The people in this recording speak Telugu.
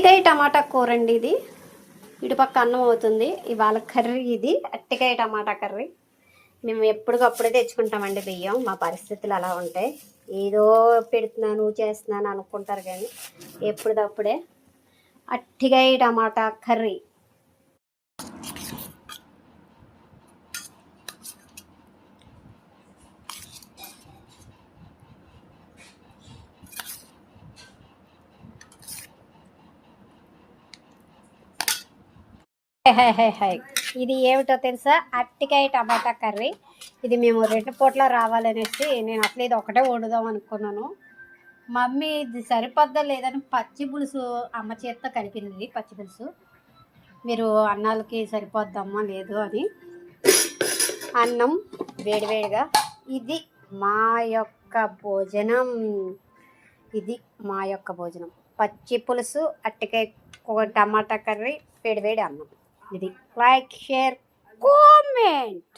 అట్టికాయ టమాటా కూర అండి ఇది. ఇటుపక్క అన్నం అవుతుంది. ఇవాళ కర్రీ ఇది అట్టికాయ టమాటా కర్రీ. మేము ఎప్పటికప్పుడే తెచ్చుకుంటామండి బియ్యం. మా పరిస్థితులు అలా ఉంటాయి. ఏదో పెడుతున్నాను చేస్తున్నాను అనుకుంటారు కానీ ఎప్పటికప్పుడే అట్టికాయ టమాటా కర్రీ. ఇది ఏమిటో తెలుసా? అట్టికాయ టమాటా కర్రీ. ఇది మేము 2 పూట్ల రావాలనేసి నేను అసలు ఇది ఒకటే వండుదాం అనుకున్నాను. మమ్మీ ఇది సరిపోద్దా లేదని పచ్చి పులుసు అమ్మ చేత్తో కలిపింది. పచ్చి పులుసు మీరు అన్నాలకి సరిపోద్దమ్మా లేదు అని అన్నం వేడివేడిగా. ఇది మా యొక్క భోజనం. ఇది మా యొక్క భోజనం. పచ్చి పులుసు అట్టికాయ టమాటా కర్రీ వేడివేడి అన్నం. ఇది లైక్ షేర్ కామెంట్.